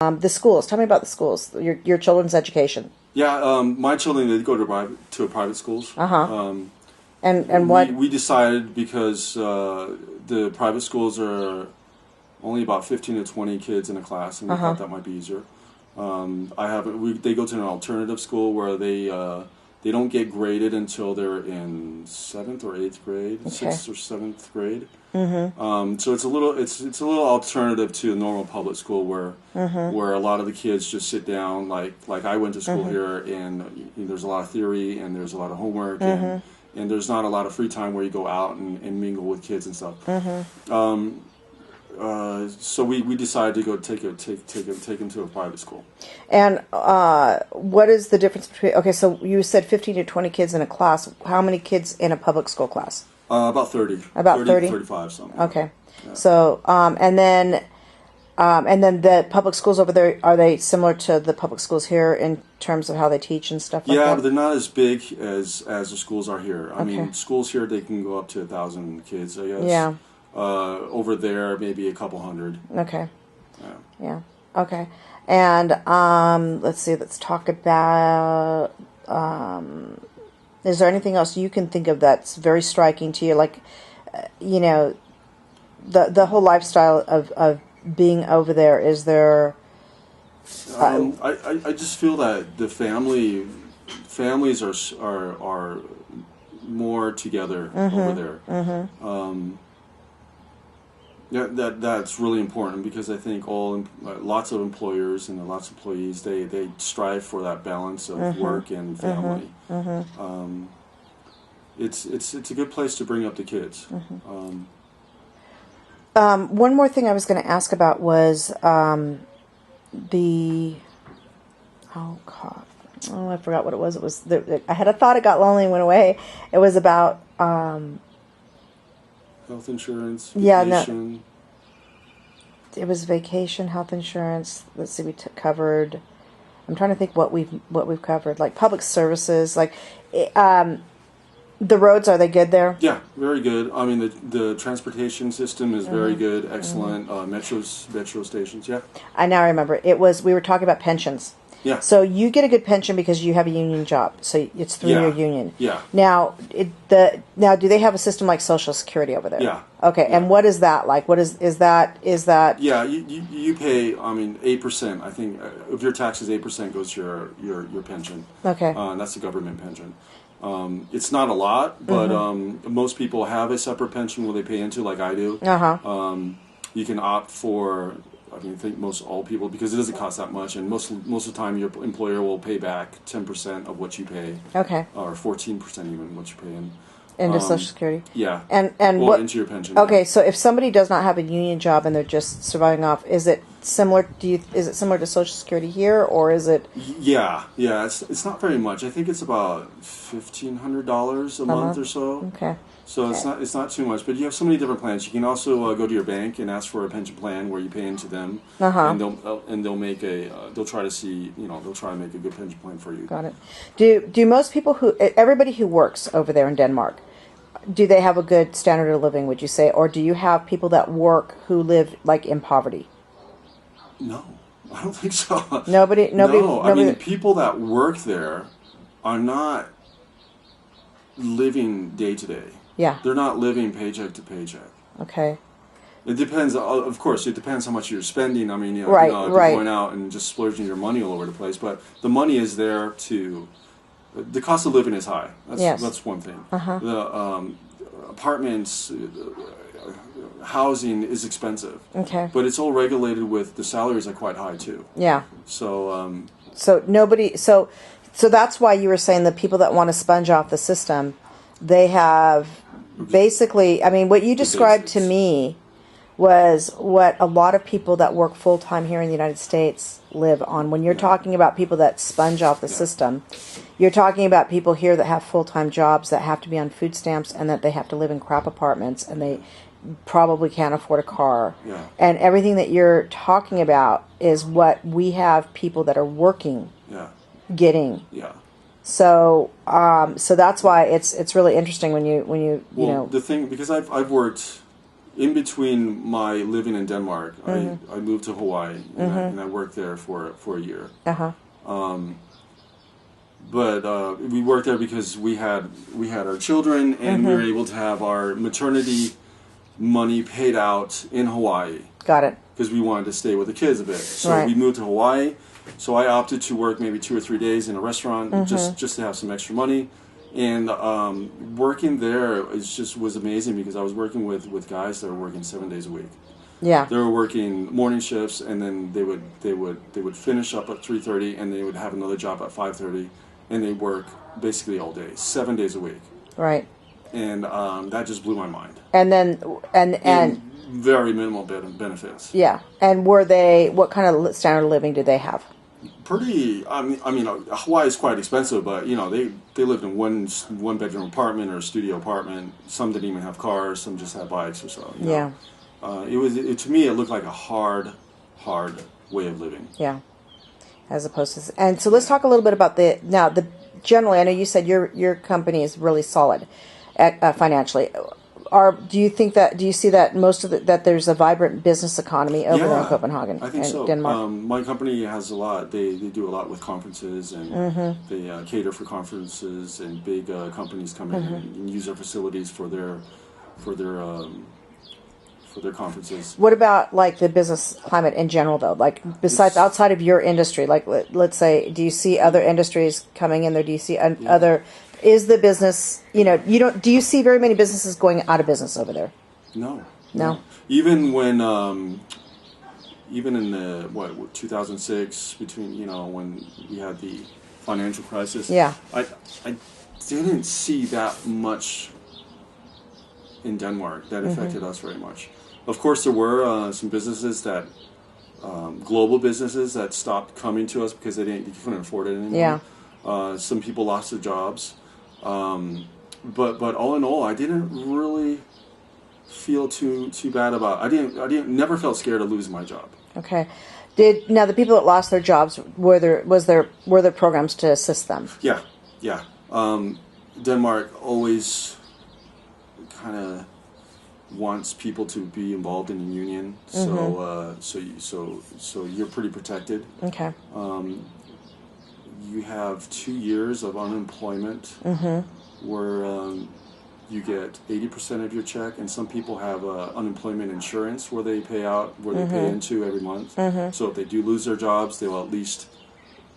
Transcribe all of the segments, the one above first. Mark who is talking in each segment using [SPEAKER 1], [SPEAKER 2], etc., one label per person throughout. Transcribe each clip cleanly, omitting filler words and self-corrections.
[SPEAKER 1] The schools. Tell me about the schools. Your children's education.
[SPEAKER 2] Yeah, my children did go to private schools.
[SPEAKER 1] And what
[SPEAKER 2] we decided because the private schools are only about 15 to 20 kids in a class, and we thought that might be easier. They go to an alternative school where they don't get graded until they're in 7th or 8th grade, 6th or 7th grade. So it's a little alternative to a normal public school where a lot of the kids just sit down like I went to school here, and there's a lot of theory and there's a lot of homework and there's not a lot of free time where you go out and mingle with kids and stuff. So we decided to go take him to a private school.
[SPEAKER 1] And what is the difference between? Okay, so you said 15 to 20 kids in a class. How many kids in a public school class?
[SPEAKER 2] About 30.
[SPEAKER 1] About 30?
[SPEAKER 2] 35 something.
[SPEAKER 1] Okay. Yeah. So and then the public schools over there, are they similar to the public schools here in terms of how they teach and stuff like that?
[SPEAKER 2] Yeah, but they're not as big as the schools are here. I mean, schools here, they can go up to 1,000 kids, I guess.
[SPEAKER 1] Yeah.
[SPEAKER 2] Over there, maybe a couple hundred.
[SPEAKER 1] Okay. Yeah. Okay. And let's see. Let's talk about. Is there anything else you can think of that's very striking to you? Like, the whole lifestyle of being over there. Is there?
[SPEAKER 2] I just feel that the families are more together over there. Yeah, that's really important because I think lots of employers and lots of employees they strive for that balance of work and family. It's a good place to bring up the kids.
[SPEAKER 1] One more thing I was going to ask about was I forgot what it was. It was I had a thought, it got lonely and went away. It was about
[SPEAKER 2] health insurance, vacation.
[SPEAKER 1] Yeah, no. It was vacation, health insurance. Let's see, we covered. I'm trying to think what we've covered, like public services, like the roads. Are they good there?
[SPEAKER 2] Yeah, very good. I mean, the transportation system is very good, excellent. Metro stations, yeah.
[SPEAKER 1] I now remember. We were talking about pensions.
[SPEAKER 2] Yeah.
[SPEAKER 1] So you get a good pension because you have a union job. So it's through your union.
[SPEAKER 2] Yeah.
[SPEAKER 1] Now, do they have a system like Social Security over there?
[SPEAKER 2] Yeah.
[SPEAKER 1] Okay. Yeah. And what is that like? What is that?
[SPEAKER 2] Yeah, you pay. I mean, 8%. I think of your taxes, 8% goes to your pension.
[SPEAKER 1] Okay.
[SPEAKER 2] That's the government pension. It's not a lot, but most people have a separate pension where they pay into, like I do. You can opt for. I mean, I think most all people, because it doesn't cost that much, and most of the time your employer will pay back 10% of what you pay.
[SPEAKER 1] Okay.
[SPEAKER 2] Or 14% even what you pay in.
[SPEAKER 1] Into Social Security.
[SPEAKER 2] Yeah.
[SPEAKER 1] And
[SPEAKER 2] what into your pension.
[SPEAKER 1] Okay, so if somebody does not have a union job and they're just surviving off, is it similar? Is it similar to Social Security here, or is it?
[SPEAKER 2] Yeah. It's not very much. I think it's about $1,500 a month or so.
[SPEAKER 1] Okay.
[SPEAKER 2] So it's not too much, but you have so many different plans. You can also go to your bank and ask for a pension plan where you pay into them, and they'll make they'll try to see they'll try to make a good pension plan for you.
[SPEAKER 1] Got it. Do most people everybody who works over there in Denmark, do they have a good standard of living? Would you say, or do you have people that work who live like in poverty?
[SPEAKER 2] No, I don't think so.
[SPEAKER 1] Nobody.
[SPEAKER 2] No, I mean the people that work there are not living day to day.
[SPEAKER 1] Yeah.
[SPEAKER 2] They're not living paycheck to paycheck.
[SPEAKER 1] Okay.
[SPEAKER 2] It depends, of course, it depends how much you're spending. I mean, if
[SPEAKER 1] right.
[SPEAKER 2] you're going out and just splurging your money all over the place, but the money is there the cost of living is high. That's one thing. The apartments, housing is expensive.
[SPEAKER 1] Okay.
[SPEAKER 2] But it's all regulated with, the salaries are quite high too.
[SPEAKER 1] Yeah.
[SPEAKER 2] So,
[SPEAKER 1] so that's why you were saying the people that want to sponge off the system, they have basically, I mean, what you described to me was what a lot of people that work full-time here in the United States live on. When you're talking about people that sponge off the system, you're talking about people here that have full-time jobs that have to be on food stamps and that they have to live in crap apartments and they probably can't afford a car.
[SPEAKER 2] Yeah.
[SPEAKER 1] And everything that you're talking about is what we have people that are working getting.
[SPEAKER 2] Yeah.
[SPEAKER 1] So that's why it's really interesting when you know.
[SPEAKER 2] The thing, because I've worked in between my living in Denmark, I moved to Hawaii and I worked there for a year. But we worked there because we had our children, and we were able to have our maternity money paid out in Hawaii.
[SPEAKER 1] Got it.
[SPEAKER 2] Because we wanted to stay with the kids a bit. So
[SPEAKER 1] Right.
[SPEAKER 2] we moved to Hawaii. So I opted to work maybe 2 or 3 days in a restaurant just to have some extra money. And working there was amazing because I was working with guys that were working 7 days a week.
[SPEAKER 1] Yeah.
[SPEAKER 2] They were working morning shifts, and then they would finish up at 3:30, and they would have another job at 5:30, and they work basically all day, 7 days a week.
[SPEAKER 1] Right.
[SPEAKER 2] And that just blew my mind.
[SPEAKER 1] And then and
[SPEAKER 2] very minimal benefits.
[SPEAKER 1] yeah. And what kind of standard of living did they have?
[SPEAKER 2] Pretty. I mean, Hawaii is quite expensive, but they lived in one bedroom apartment or a studio apartment. Some didn't even have cars. Some just had bikes or so.
[SPEAKER 1] Yeah.
[SPEAKER 2] To me, it looked like a hard way of living.
[SPEAKER 1] Yeah. As opposed to, and so let's talk a little bit about generally, I know you said your company is really solid financially. Do you see that that there's a vibrant business economy over there in Copenhagen?
[SPEAKER 2] I think so.
[SPEAKER 1] Denmark?
[SPEAKER 2] My company has a lot. They do a lot with conferences, and they cater for conferences, and big companies come in and use our facilities for their conferences.
[SPEAKER 1] What about like the business climate in general, though? Like outside of your industry, like let's say, do you see other industries coming in there? Do you see other? Is the business, do you see very many businesses going out of business over there?
[SPEAKER 2] No. Even in the 2006, between when we had the financial crisis.
[SPEAKER 1] Yeah.
[SPEAKER 2] I didn't see that much in Denmark that affected us very much. Of course, there were some businesses global businesses that stopped coming to us because they couldn't afford it anymore.
[SPEAKER 1] Yeah.
[SPEAKER 2] Some people lost their jobs. But all in all, I didn't really feel too bad about. Never felt scared of losing my job.
[SPEAKER 1] Okay. Now the people that lost their jobs, were there programs to assist them?
[SPEAKER 2] Yeah. Denmark always kind of wants people to be involved in a union, so you're pretty protected.
[SPEAKER 1] Okay.
[SPEAKER 2] You have 2 years of unemployment where you get 80% of your check, and some people have unemployment insurance where they pay into every month. So if they do lose their jobs, they'll at least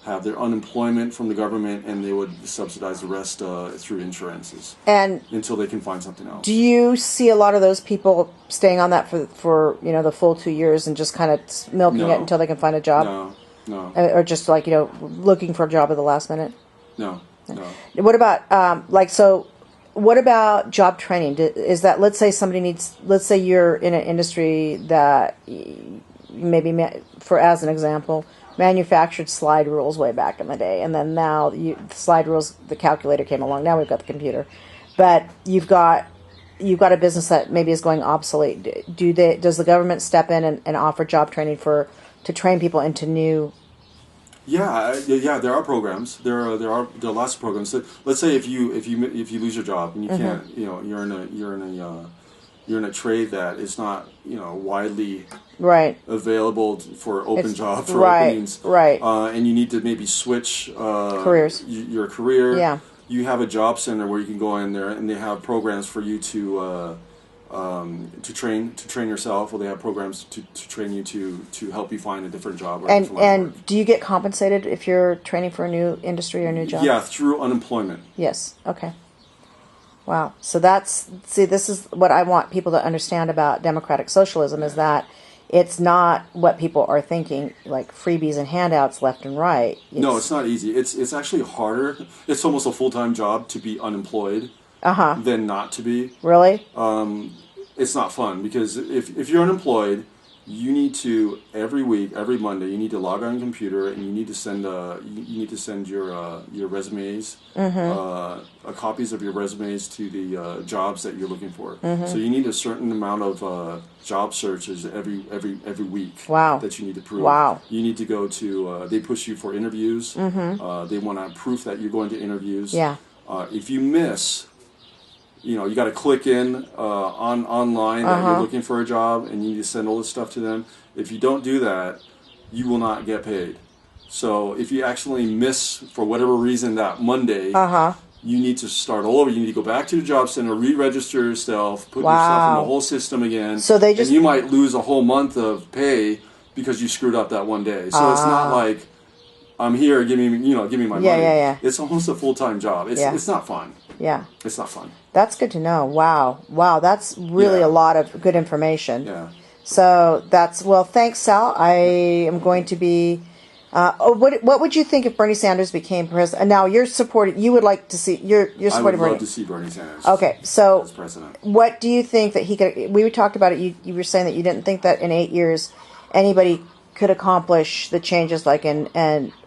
[SPEAKER 2] have their unemployment from the government, and they would subsidize the rest through insurances
[SPEAKER 1] and
[SPEAKER 2] until they can find something else.
[SPEAKER 1] Do you see a lot of those people staying on that for the full 2 years and just kind of milking it until they can find a job?
[SPEAKER 2] No.
[SPEAKER 1] Or just looking for a job at the last minute?
[SPEAKER 2] No.
[SPEAKER 1] What about what about job training? Is that, let's say you're in an industry that maybe, as an example, manufactured slide rules way back in the day, and then now the slide rules, the calculator came along. Now we've got the computer, but you've got a business that maybe is going obsolete. Does the government step in and offer job training to train people into new? Yeah,
[SPEAKER 2] there are programs. There are lots of programs. So let's say if you lose your job and you can't, you're in a trade that is not widely available for openings, and you need to maybe switch
[SPEAKER 1] careers.
[SPEAKER 2] Your career.
[SPEAKER 1] Yeah.
[SPEAKER 2] You have a job center where you can go in there, and they have programs for you to train yourself, or they have programs to train you to help you find a different job.
[SPEAKER 1] And do you get compensated if you're training for a new industry or a new job?
[SPEAKER 2] Yeah, through unemployment.
[SPEAKER 1] Yes. Okay. Wow. So this is what I want people to understand about democratic socialism, is that it's not what people are thinking, like freebies and handouts left and right.
[SPEAKER 2] No, it's not easy. It's actually harder. It's almost a full-time job to be unemployed than not to be.
[SPEAKER 1] Really?
[SPEAKER 2] It's not fun, because if you're unemployed, you need to every Monday, you need to log on your computer, and you need to send your resumes, copies of your resumes to the jobs that you're looking for. So you need a certain amount of job searches every week.
[SPEAKER 1] Wow.
[SPEAKER 2] That you need to prove.
[SPEAKER 1] Wow.
[SPEAKER 2] You need to go to. They push you for interviews. They want proof that you're going to interviews.
[SPEAKER 1] Yeah.
[SPEAKER 2] If you miss you got to click in online that you're looking for a job, and you need to send all this stuff to them. If you don't do that, you will not get paid. So if you actually miss, for whatever reason, that Monday, you need to start all over. You need to go back to the job center, re-register yourself, put yourself in the whole system again.
[SPEAKER 1] So they just,
[SPEAKER 2] and you might lose a whole month of pay because you screwed up that one day. So it's not like, I'm here, give me my money.
[SPEAKER 1] Yeah.
[SPEAKER 2] It's almost a full-time job. It's not fun.
[SPEAKER 1] Yeah.
[SPEAKER 2] It's not fun.
[SPEAKER 1] That's good to know. Wow. That's really a lot of good information.
[SPEAKER 2] Yeah.
[SPEAKER 1] So thanks, Sal. I am going to be. What would you think if Bernie Sanders became president? Now you're supporting. You would like to see. You're supporting
[SPEAKER 2] I would
[SPEAKER 1] Bernie.
[SPEAKER 2] love to see Bernie Sanders.
[SPEAKER 1] Okay, so
[SPEAKER 2] as president.
[SPEAKER 1] What do you think that he could? We talked about it. You were saying that you didn't think that in 8 years anybody could accomplish the changes like in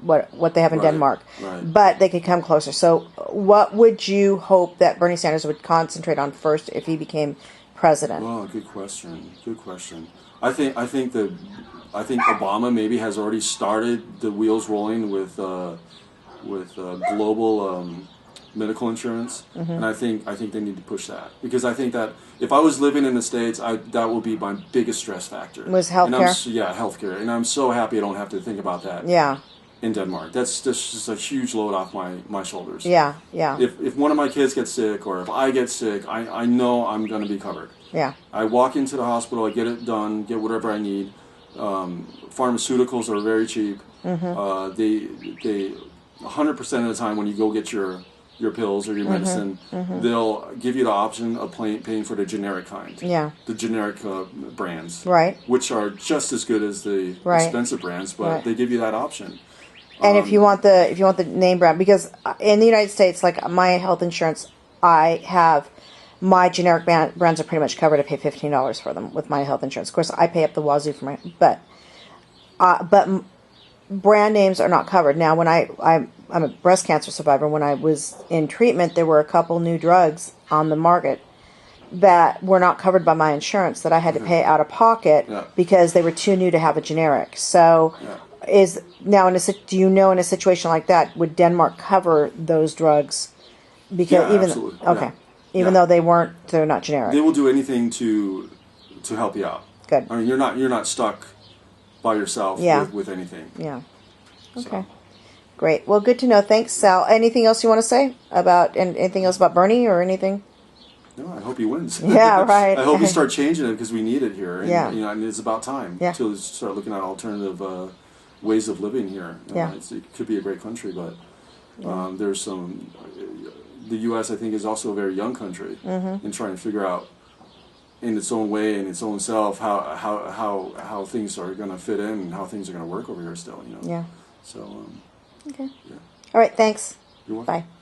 [SPEAKER 1] what they have in Denmark, but they could come closer. So what would you hope that Bernie Sanders would concentrate on first if he became president?
[SPEAKER 2] Well, good question. I think Obama maybe has already started the wheels rolling with global medical insurance, and I think they need to push that, because I think that if I was living in the States, that would be my biggest stress factor.
[SPEAKER 1] Was healthcare?
[SPEAKER 2] Healthcare, and I'm so happy I don't have to think about that.
[SPEAKER 1] Yeah.
[SPEAKER 2] In Denmark, that's just a huge load off my shoulders.
[SPEAKER 1] Yeah.
[SPEAKER 2] If one of my kids gets sick, or if I get sick, I know I'm going to be covered.
[SPEAKER 1] Yeah.
[SPEAKER 2] I walk into the hospital, I get it done, get whatever I need. Pharmaceuticals are very cheap. They 100% of the time when you go get your pills or your medicine, they'll give you the option of paying for the generic kind.
[SPEAKER 1] Yeah.
[SPEAKER 2] The generic brands.
[SPEAKER 1] Right.
[SPEAKER 2] Which are just as good as the expensive brands, but they give you that option.
[SPEAKER 1] And if you want the name brand, because in the United States, like my health insurance, I have my generic brands are pretty much covered. I pay $15 for them with my health insurance. Of course, I pay up the wazoo for my, but brand names are not covered. Now, when I'm a breast cancer survivor. When I was in treatment, there were a couple new drugs on the market that were not covered by my insurance that I had to pay out of pocket because they were too new to have a generic. So, do you know in a situation like that, would Denmark cover those drugs? Because
[SPEAKER 2] absolutely.
[SPEAKER 1] Okay. Even though they're not generic.
[SPEAKER 2] They will do anything to help you out.
[SPEAKER 1] Good.
[SPEAKER 2] I mean, you're not stuck by yourself with anything.
[SPEAKER 1] Yeah. Okay. So. Great. Well, good to know. Thanks, Sal. Anything else you want to say anything else about Bernie or anything?
[SPEAKER 2] No, I hope he wins.
[SPEAKER 1] Yeah, right.
[SPEAKER 2] I hope we start changing it because we need it here. And,
[SPEAKER 1] yeah.
[SPEAKER 2] It's about time to start looking at alternative ways of living here. It could be a great country, but there's some. The U.S. I think is also a very young country in trying to figure out in its own way and its own self how things are going to fit in and how things are going to work over here still.
[SPEAKER 1] Yeah.
[SPEAKER 2] So.
[SPEAKER 1] Okay. Yeah. All right. Thanks.
[SPEAKER 2] You're welcome.
[SPEAKER 1] Bye.